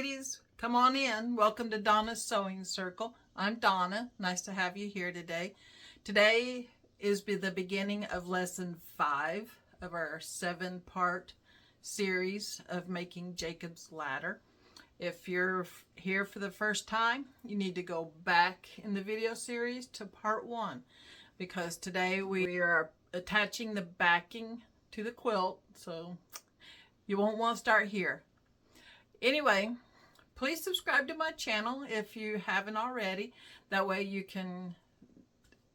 ladies, come on in. Welcome to Donna's Sewing Circle. I'm Donna. Nice to have you here today. Today is the beginning of lesson 5 of our 7-part series of making Jacob's ladder. If you're here for the first time, you need to go back in the video series to part 1, because today we are attaching the backing to the quilt, so you won't want to start here. Anyway, please subscribe to my channel if you haven't already. That way you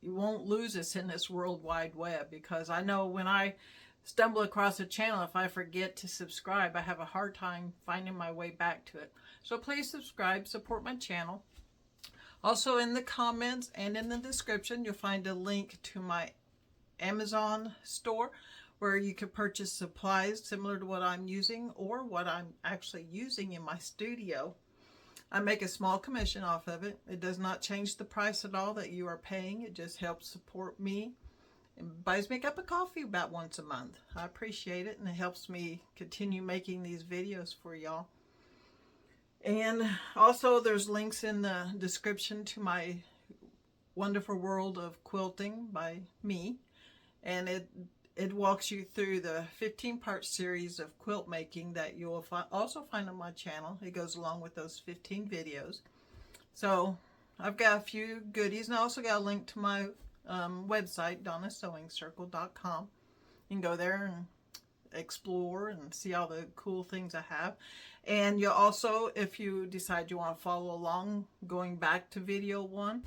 won't lose us in this World Wide Web, because I know when I stumble across a channel, if I forget to subscribe, I have a hard time finding my way back to it. So please subscribe, support my channel. Also, in the comments and in the description, you'll find a link to my Amazon store, where you can purchase supplies similar to what I'm using or what I'm actually using in my studio. I make a small commission off of it. It does not change the price at all that you are paying. It just helps support me and buys me a cup of coffee about once a month. I appreciate it, and it helps me continue making these videos for y'all. And also there's links in the description to my wonderful World of Quilting by me, and it walks you through the 15-part series of quilt making that you will also find on my channel. It goes along with those 15 videos. So I've got a few goodies, and I also got a link to my website, DONNA'S.com. You can go there and explore and see all the cool things I have. And you also, if you decide you want to follow along, going back to video 1,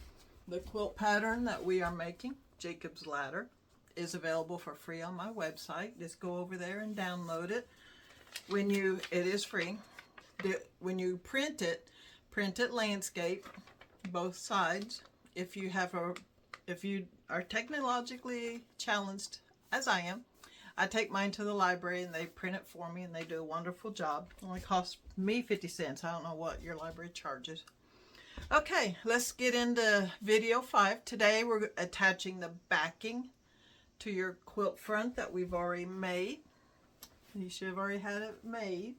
the quilt pattern that we are making, Jacob's Ladder, is available for free on my website. Just go over there and download it. It is free. When you print it landscape, both sides. If you are technologically challenged, as I am, I take mine to the library and they print it for me, and they do a wonderful job. It only costs me 50 cents. I don't know what your library charges. Okay, let's get into video 5. Today we're attaching the backing to your quilt front that we've already made. You should have already had it made.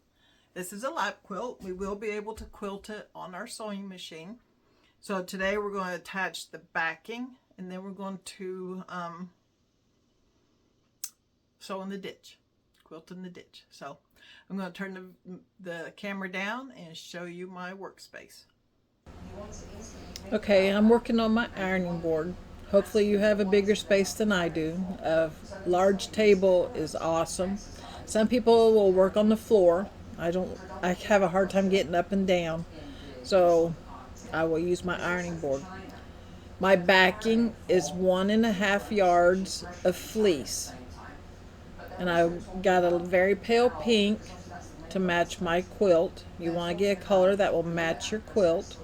This is a lap quilt. We will be able to quilt it on our sewing machine. So today we're going to attach the backing, and then we're going to sew in the ditch, quilt in the ditch. So I'm going to turn the camera down and show you my workspace. Okay, I'm working on my ironing board. Hopefully you have a bigger space than I do. A large table is awesome. Some people will work on the floor. I have a hard time getting up and down, so I will use my ironing board. My backing is 1.5 yards of fleece, and I got a very pale pink to match my quilt. You want to get a color that will match your quilt.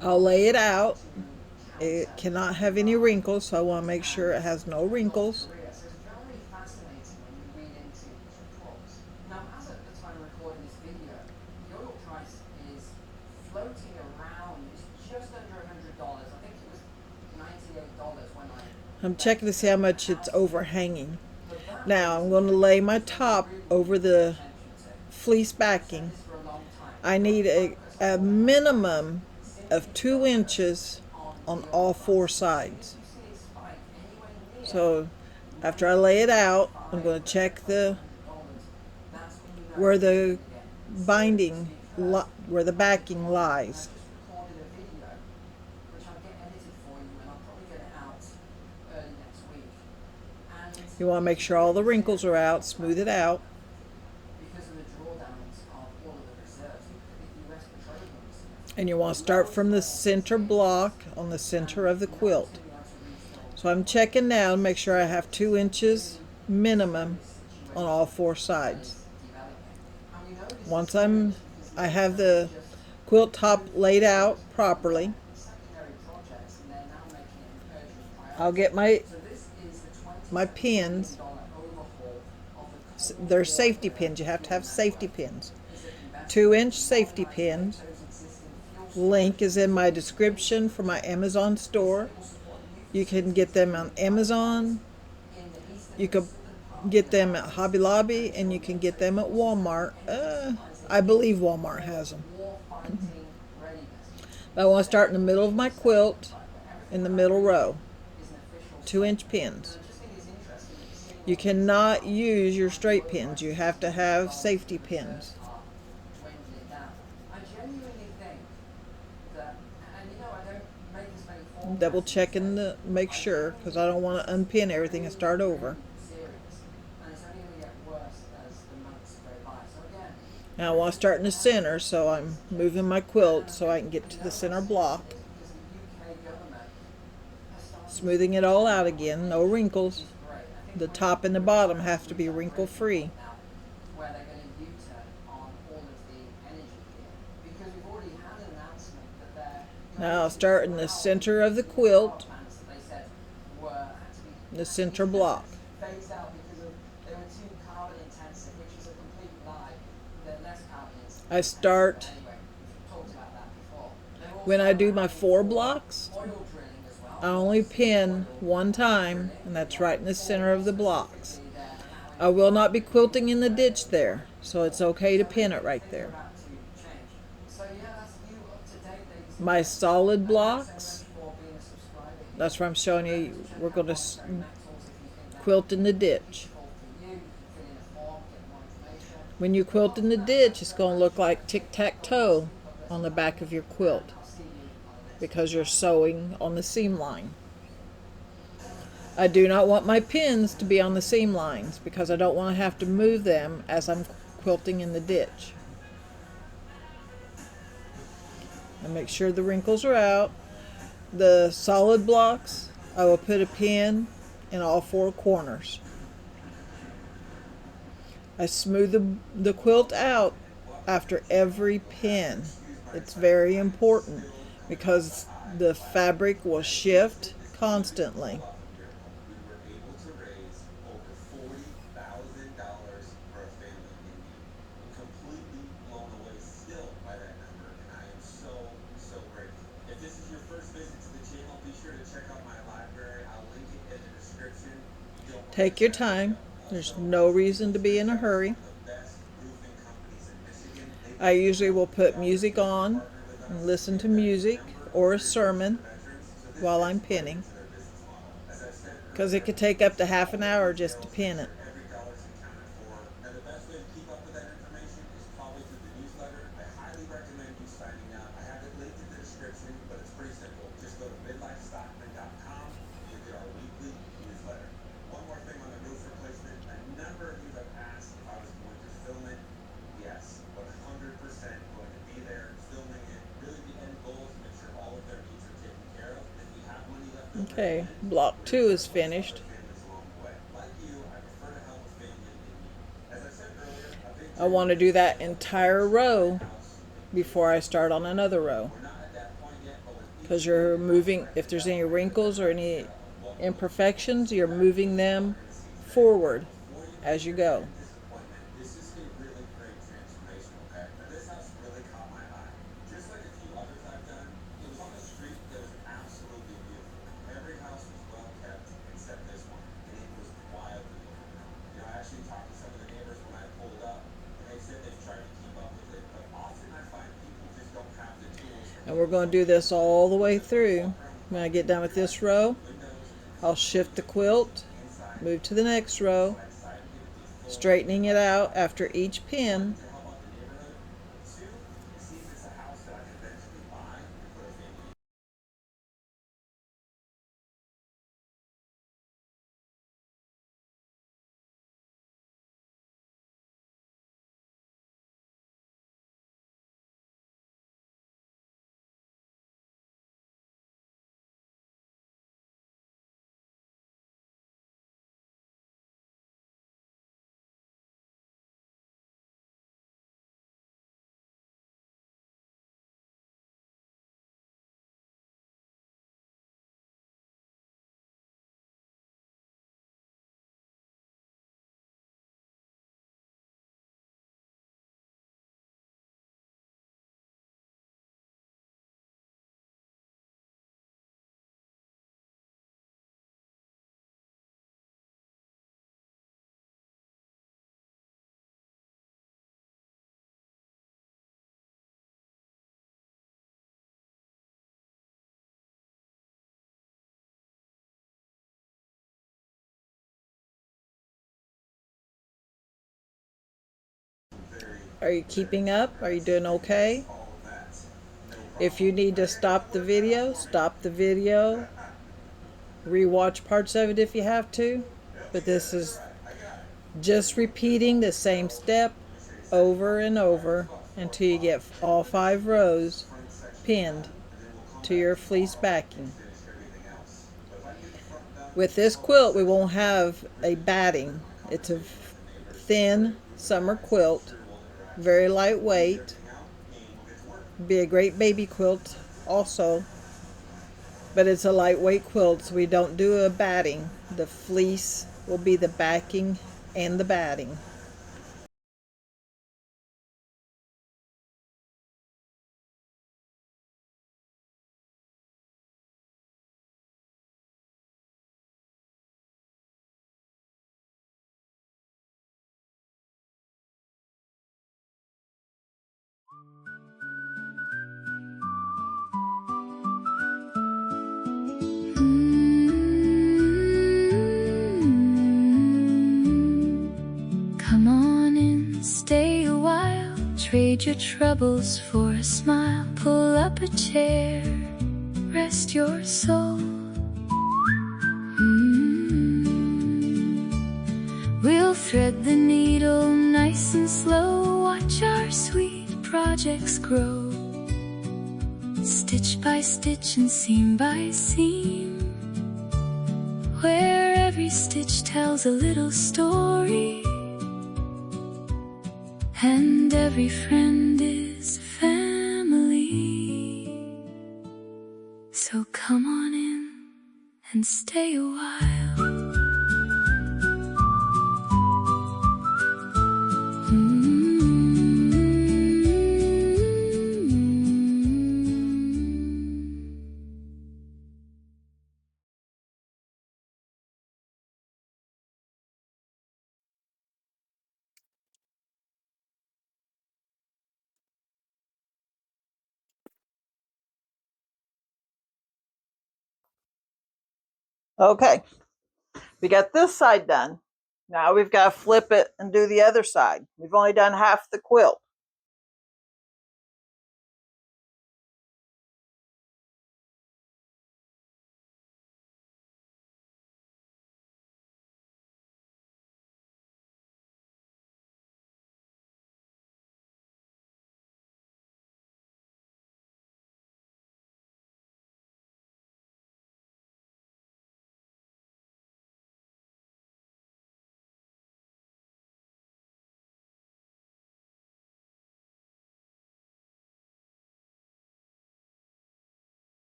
I'll lay it out. It cannot have any wrinkles, so I want to make sure it has no wrinkles. I'm checking to see how much it's overhanging. Now I'm going to lay my top over the fleece backing. I need a minimum of 2 inches on all 4 sides. So after I lay it out, I'm going to check where the backing lies. You want to make sure all the wrinkles are out, smooth it out. And you want to start from the center block on the center of the quilt. So I'm checking now to make sure I have 2 inches minimum on all 4 sides. Once I have the quilt top laid out properly, I'll get my pins. They're safety pins. You have to have safety pins. 2-inch safety pins. Link is in my description for my Amazon store. You can get them on Amazon. You can get them at Hobby Lobby, and you can get them at Walmart. I believe Walmart has them. But I want to start in the middle of my quilt, in the middle row, 2-inch pins. You cannot use your straight pins. You have to have safety pins. Double checking to make sure, because I don't want to unpin everything and start over. Now I want to start in the center, so I'm moving my quilt so I can get to the center block. Smoothing it all out again, no wrinkles. The top and the bottom have to be wrinkle free. Now I'll start in the center of the quilt, the center block. I start, when I do my 4 blocks, I only pin one time, and that's right in the center of the blocks. I will not be quilting in the ditch there, so it's okay to pin it right there. My solid blocks, that's where I'm showing you, we're going to quilt in the ditch. When you quilt in the ditch, it's going to look like tic-tac-toe on the back of your quilt because you're sewing on the seam line. I do not want my pins to be on the seam lines because I don't want to have to move them as I'm quilting in the ditch. And make sure the wrinkles are out. The solid blocks, I will put a pin in all 4 corners. I smooth the quilt out after every pin. It's very important because the fabric will shift constantly. Take your time. There's no reason to be in a hurry. I usually will put music on and listen to music or a sermon while I'm pinning, because it could take up to half an hour just to pin it. Okay, block 2 is finished. I want to do that entire row before I start on another row, because you're moving, if there's any wrinkles or any imperfections, you're moving them forward as you go. And we're going to do this all the way through. When I get done with this row, I'll shift the quilt, move to the next row, straightening it out after each pin. Are you keeping up? Are you doing okay? If you need to stop the video, stop the video. Rewatch parts of it if you have to. But this is just repeating the same step over and over until you get all 5 rows pinned to your fleece backing. With this quilt, we won't have a batting. It's a thin summer quilt, very lightweight. Be a great baby quilt also, but it's a lightweight quilt, so we don't do a batting. The fleece will be the backing and the batting. Come on in, stay a while, trade your troubles for a smile. Pull up a chair, rest your soul. We'll thread the needle nice and slow, watch our sweet projects grow. Stitch by stitch and seam by seam, where every stitch tells a little story, and every friend is family. So come on in and stay a while. Okay, we got this side done. Now we've got to flip it and do the other side. We've only done half the quilt.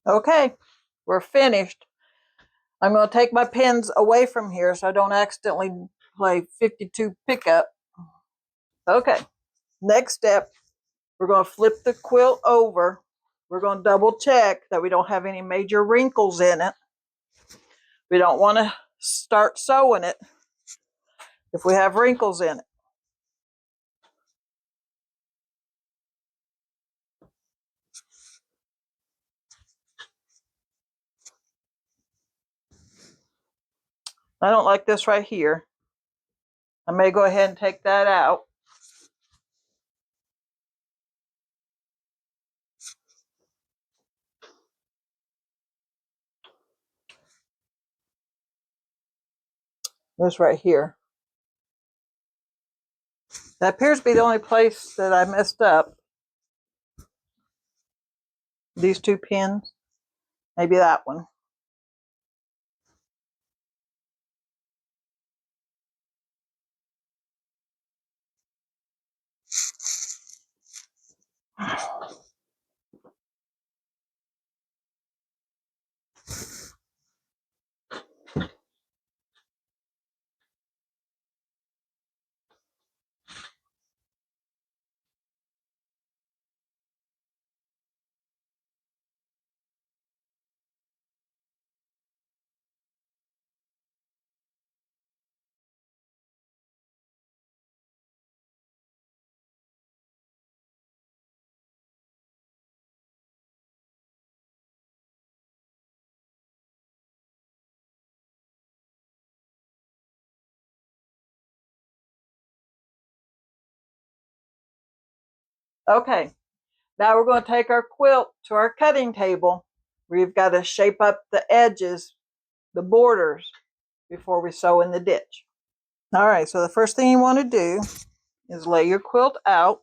Okay, we're finished. I'm going to take my pins away from here so I don't accidentally play 52 pickup. Okay, next step, we're going to flip the quilt over. We're going to double check that we don't have any major wrinkles in it. We don't want to start sewing it if we have wrinkles in it. I don't like this right here. I may go ahead and take that out. This right here. That appears to be the only place that I messed up. These 2 pins. Maybe that one. Okay, now we're going to take our quilt to our cutting table. We've got to shape up the edges, the borders, before we sew in the ditch. All right, so the first thing you want to do is lay your quilt out.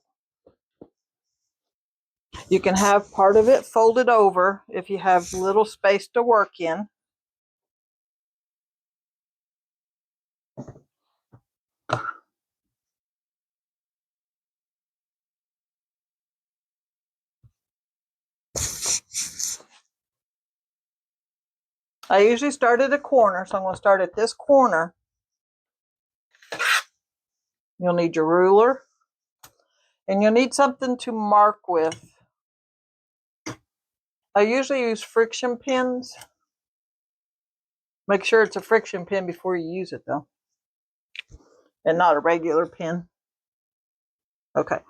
You can have part of it folded over if you have little space to work in. I usually start at a corner, so I'm going to start at this corner. You'll need your ruler, and you'll need something to mark with. I usually use friction pins. Make sure it's a friction pin before you use it, though, and not a regular pin. Okay,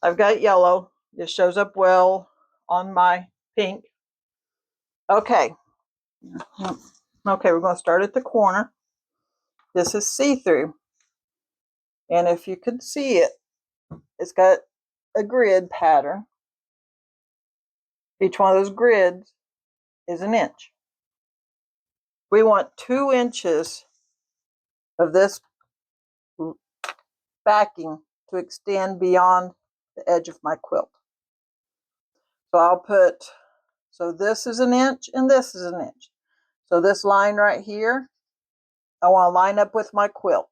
I've got yellow. This shows up well on my pink. Okay. Okay, we're going to start at the corner. This is see-through. And if you could see it, it's got a grid pattern. Each one of those grids is an inch. We want 2 inches of this backing to extend beyond the edge of my quilt. So I'll put, so this is an inch and this is an inch. So this line right here, I want to line up with my quilt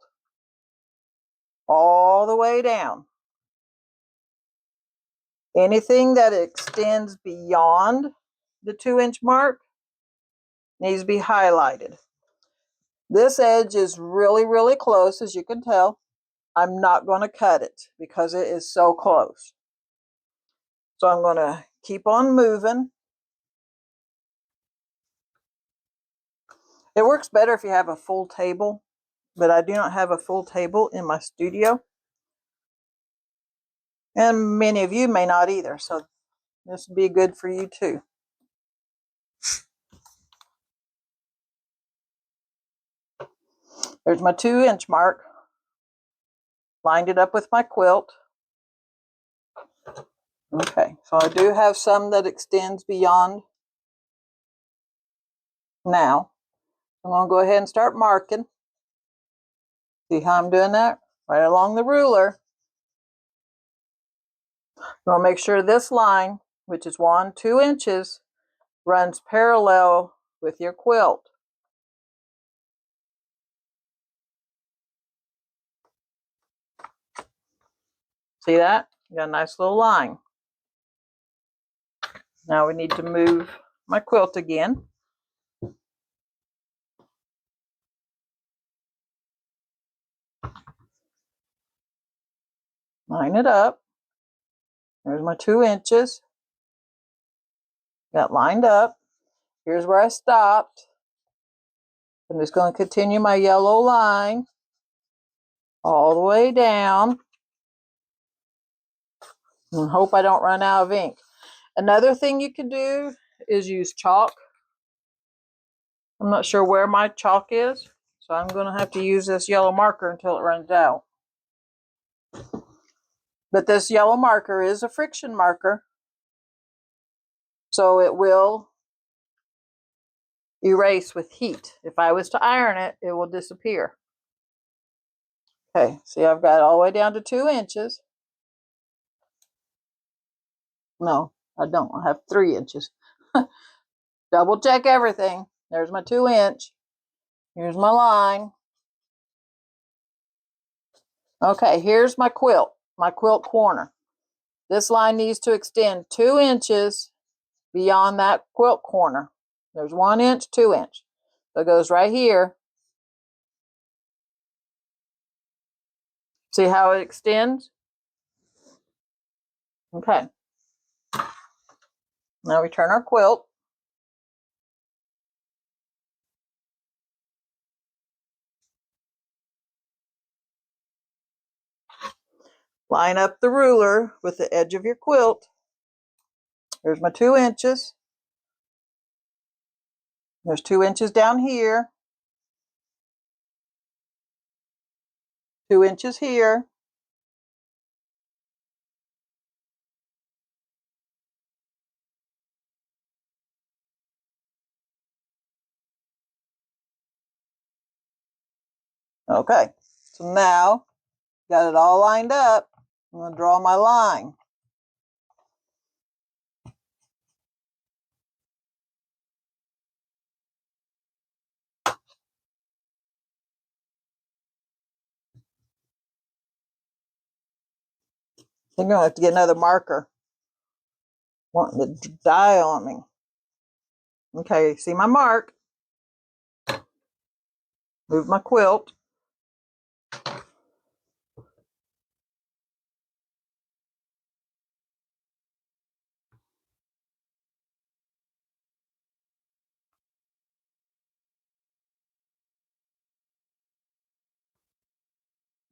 all the way down. Anything that extends beyond the 2-inch mark needs to be highlighted. This edge is really, really close, as you can tell. I'm not going to cut it because it is so close. So I'm going to keep on moving. It works better if you have a full table, but I do not have a full table in my studio. And many of you may not either, so this would be good for you too. There's my 2-inch mark. Lined it up with my quilt. Okay, so I do have some that extends beyond now. I'm going to go ahead and start marking. See how I'm doing that? Right along the ruler. You want to make sure this line, which is 2 inches, runs parallel with your quilt. See that? You got a nice little line. Now we need to move my quilt again. Line it up. There's my 2 inches. Got lined up. Here's where I stopped. I'm just going to continue my yellow line all the way down and hope I don't run out of ink. Another thing you can do is use chalk. I'm not sure where my chalk is, so I'm going to have to use this yellow marker until it runs out. But this yellow marker is a friction marker, so it will erase with heat. If I was to iron it, it will disappear. Okay, see, I've got all the way down to 2 inches. No, I don't. I have 3 inches. Double check everything. There's my 2 inch. Here's my line. Okay, here's my quilt corner. This line needs to extend 2 inches beyond that quilt corner. There's 1 inch, 2 inch. So it goes right here. See how it extends? Okay. Now we turn our quilt. Line up the ruler with the edge of your quilt. There's my 2 inches. There's 2 inches down here. 2 inches here. Okay, so now got it all lined up. I'm going to draw my line. I'm going to have to get another marker. Wanting to die on me. Okay, see my mark. Move my quilt.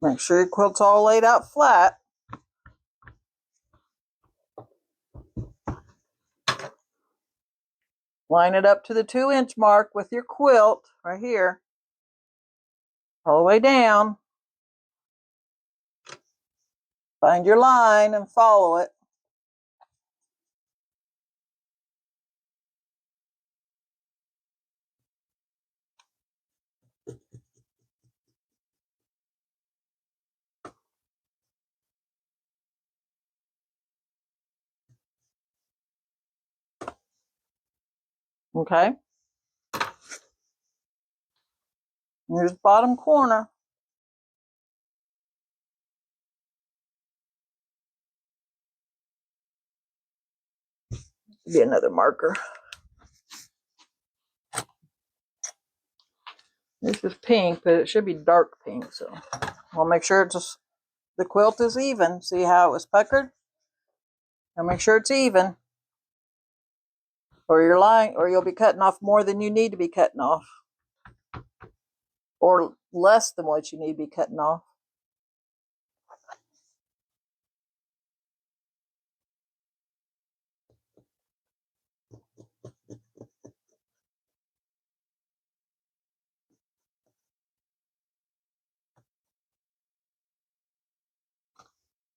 Make sure your quilt's all laid out flat. Line it up to the 2-inch mark with your quilt right here. All the way down. Find your line and follow it. Okay. Here's the bottom corner. Get another marker. This is pink, but it should be dark pink, so I'll make sure it's just, the quilt is even. See how it was puckered? I'll make sure it's even. Or you're lying, or you'll be cutting off more than you need to be cutting off. Or less than what you need to be cutting off.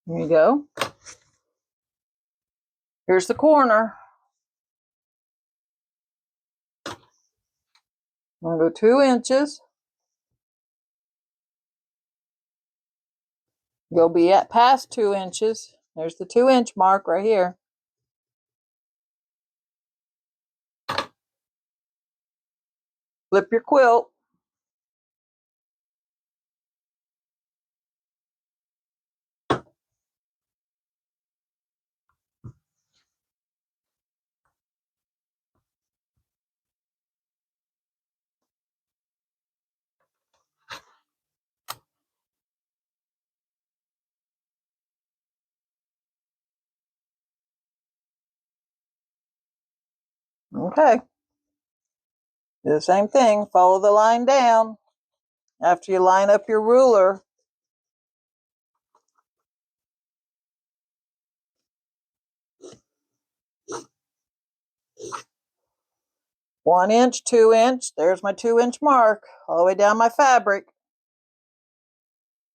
Here you go. Here's the corner. I'm going to go 2 inches. You'll be at past 2 inches. There's the 2-inch mark right here. Flip your quilt. Okay. Do the same thing. Follow the line down. After you line up your ruler, 1 inch, 2 inch. There's my 2-inch mark all the way down my fabric.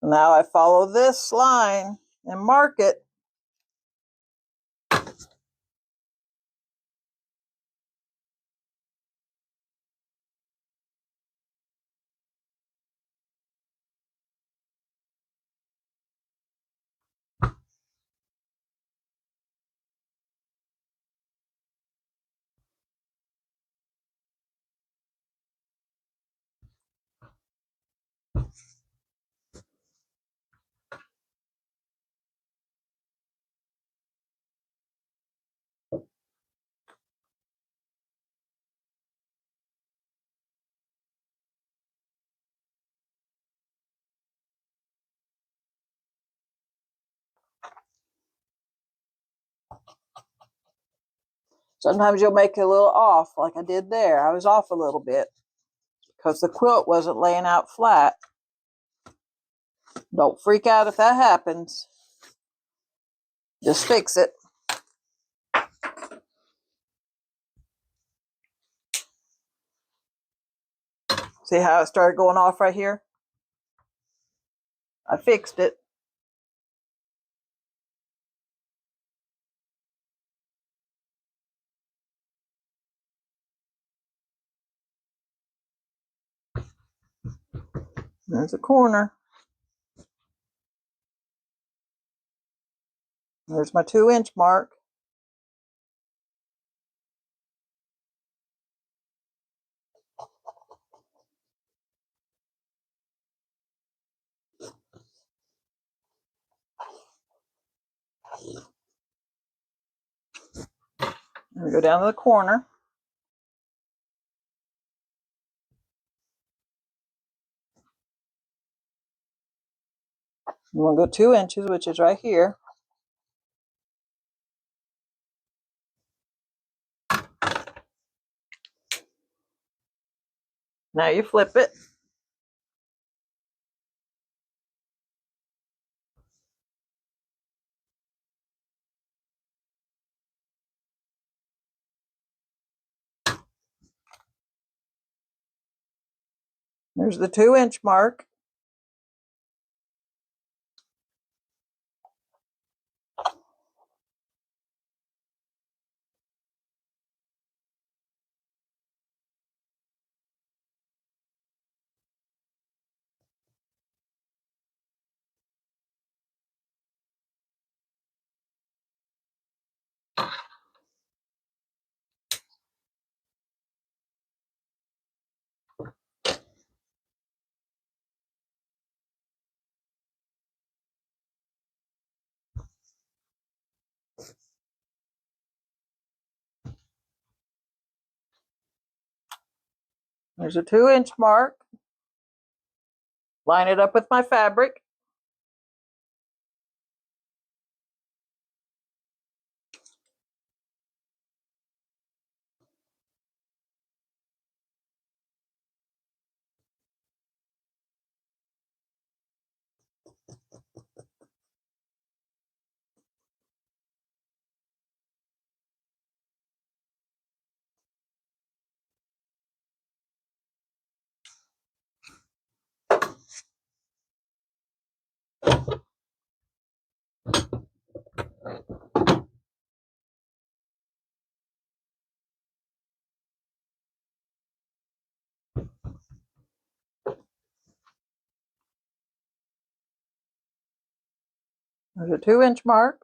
Now I follow this line and mark it. Sometimes you'll make it a little off, like I did there. I was off a little bit because the quilt wasn't laying out flat. Don't freak out if that happens. Just fix it. See how it started going off right here? I fixed it. There's a corner. There's my 2-inch mark. And we go down to the corner. You want to go 2 inches, which is right here. Now you flip it. There's the 2-inch mark. There's a 2-inch mark. Line it up with my fabric. There's a 2-inch mark.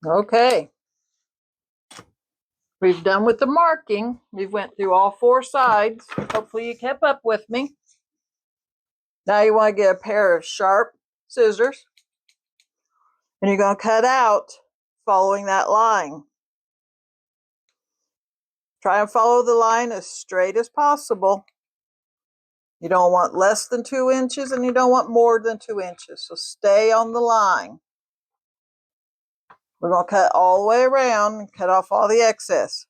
Okay. We've done with the marking. We've went through all 4 sides. Hopefully you kept up with me. Now you want to get a pair of sharp scissors. And you're going to cut out following that line. Try and follow the line as straight as possible. You don't want less than 2 inches and you don't want more than 2 inches. So stay on the line. We're going to cut all the way around and cut off all the excess.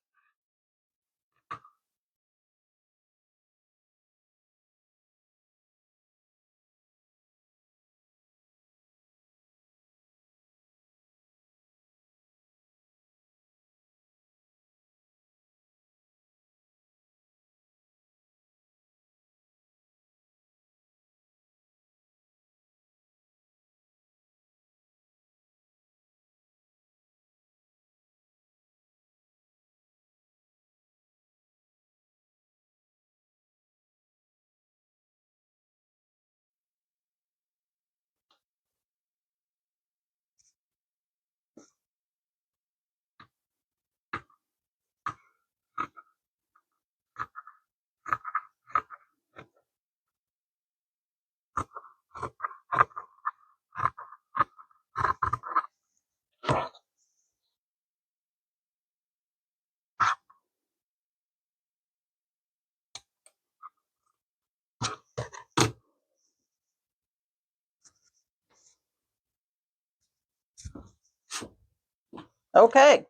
Okay.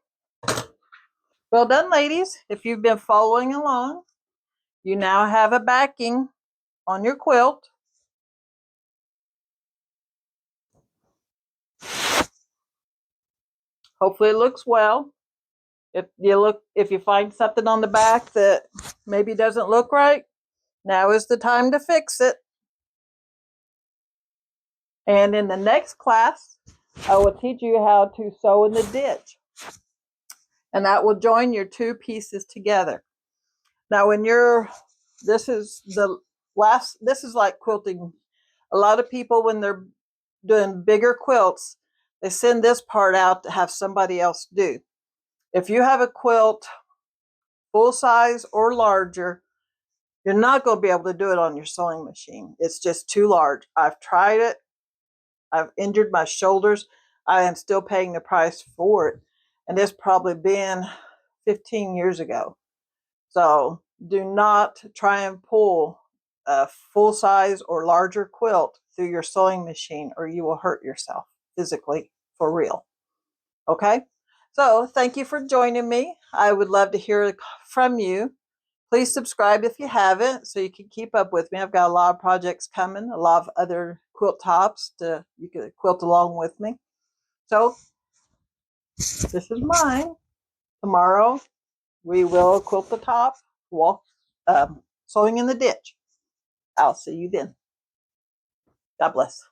Well done, ladies. If you've been following along, you now have a backing on your quilt. Hopefully it looks well. If you find something on the back that maybe doesn't look right, now is the time to fix it. And in the next class, I will teach you how to sew in the ditch. And that will join your two pieces together. Now, when this is like quilting. A lot of people, when they're doing bigger quilts, they send this part out to have somebody else do. If you have a quilt full size or larger, you're not going to be able to do it on your sewing machine. It's just too large. I've tried it. I've injured my shoulders. I am still paying the price for it. And it's probably been 15 years ago. So do not try and pull a full size or larger quilt through your sewing machine, or you will hurt yourself physically for real. Okay? So thank you for joining me. I would love to hear from you. Please subscribe if you haven't so you can keep up with me. I've got a lot of projects coming, a lot of other quilt tops you can quilt along with me. So this is mine. Tomorrow we will quilt the top, sewing in the ditch. I'll see you then. God bless.